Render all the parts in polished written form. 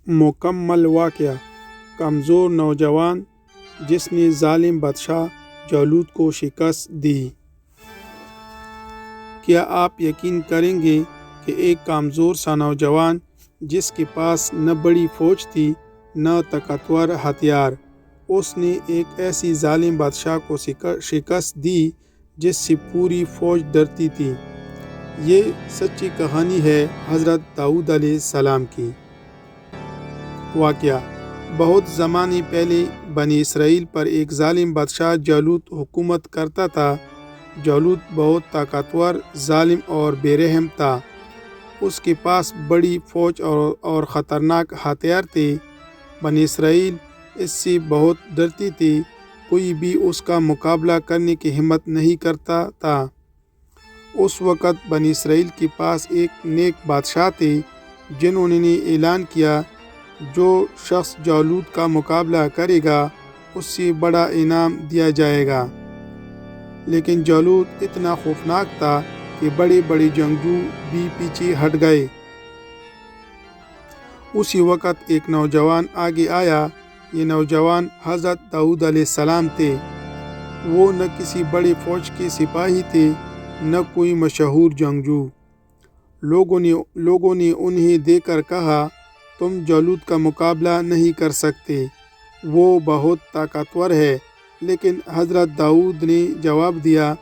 مکمل واقعہ۔ کمزور نوجوان جس نے ظالم بادشاہ جالوت کو شکست دی۔ کیا آپ یقین کریں گے کہ ایک کمزور سا نوجوان جس کے پاس نہ بڑی فوج تھی نہ طاقتور ہتھیار، اس نے ایک ایسی ظالم بادشاہ کو شکست دی جس سے پوری فوج ڈرتی تھی۔ یہ سچی کہانی ہے حضرت داؤد علیہ السلام کی۔ واقعہ: بہت زمانے پہلے بنی اسرائیل پر ایک ظالم بادشاہ جالوت حکومت کرتا تھا۔ جالوت بہت طاقتور، ظالم اور بے رحم تھا۔ اس کے پاس بڑی فوج اور خطرناک ہتھیار تھے۔ بنی اسرائیل اس سے بہت ڈرتی تھی، کوئی بھی اس کا مقابلہ کرنے کی ہمت نہیں کرتا تھا۔ اس وقت بنی اسرائیل کے پاس ایک نیک بادشاہ تھے جنہوں نے اعلان کیا، جو شخص جالوت کا مقابلہ کرے گا اس سے بڑا انعام دیا جائے گا۔ لیکن جالوت اتنا خوفناک تھا کہ بڑے بڑے جنگجو بھی پیچھے ہٹ گئے۔ اسی وقت ایک نوجوان آگے آیا۔ یہ نوجوان حضرت داؤد علیہ السلام تھے۔ وہ نہ کسی بڑے فوج کے سپاہی تھے نہ کوئی مشہور جنگجو۔ لوگوں نے انہیں دیکھ کر کہا، تم جالوت کا مقابلہ نہیں کر سکتے، وہ بہت طاقتور ہے۔ لیکن حضرت داؤد نے جواب دیا،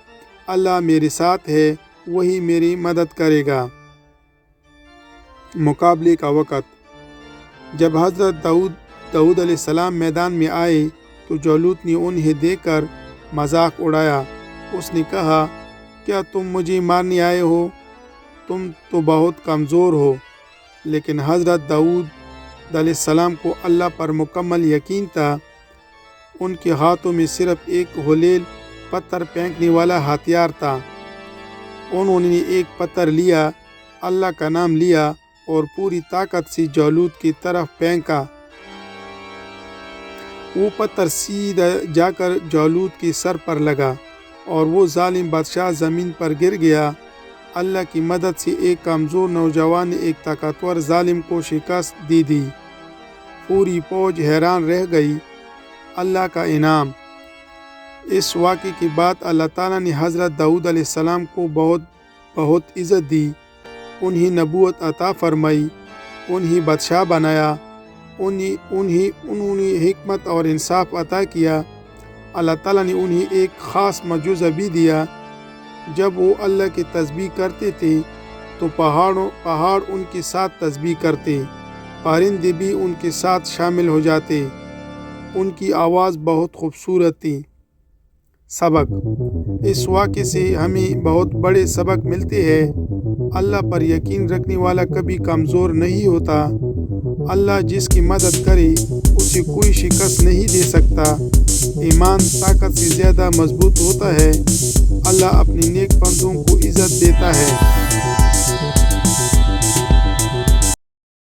اللہ میرے ساتھ ہے، وہی میری مدد کرے گا۔ مقابلے کا وقت: جب حضرت داؤد علیہ السلام میدان میں آئے تو جالوت نے انہیں دیکھ کر مذاق اڑایا۔ اس نے کہا، کیا تم مجھے مارنے آئے ہو؟ تم تو بہت کمزور ہو۔ لیکن حضرت داؤد علیہ السلام کو اللہ پر مکمل یقین تھا۔ ان کے ہاتھوں میں صرف ایک ہلیل پتھر پھینکنے والا ہتھیار تھا۔ انہوں نے ایک پتھر لیا، اللہ کا نام لیا اور پوری طاقت سے جالوت کی طرف پھینکا۔ وہ پتھر سیدھا جا کر جالوت کے سر پر لگا اور وہ ظالم بادشاہ زمین پر گر گیا۔ اللہ کی مدد سے ایک کمزور نوجوان نے ایک طاقتور ظالم کو شکست دے دی۔ پوری فوج حیران رہ گئی۔ اللہ کا انعام: اس واقعے کے بعد اللہ تعالیٰ نے حضرت داؤد علیہ السلام کو بہت عزت دی، انہیں نبوت عطا فرمائی، انہیں بادشاہ بنایا، انہوں نے حکمت اور انصاف عطا کیا۔ اللہ تعالیٰ نے انہیں ایک خاص معجزہ بھی دیا۔ جب وہ اللہ کی تسبیح کرتے تھے تو پہاڑ ان کے ساتھ تسبیح کرتے، پرندے بھی ان کے ساتھ شامل ہو جاتے۔ ان کی آواز بہت خوبصورت تھی۔ سبق: اس واقعے سے ہمیں بہت بڑے سبق ملتے ہیں۔ اللہ پر یقین رکھنے والا کبھی کمزور نہیں ہوتا۔ اللہ جس کی مدد کرے اسے کوئی شکست نہیں دے سکتا۔ ایمان طاقت سے زیادہ مضبوط ہوتا ہے۔ اللہ اپنے نیک بندوں کو عزت دیتا ہے۔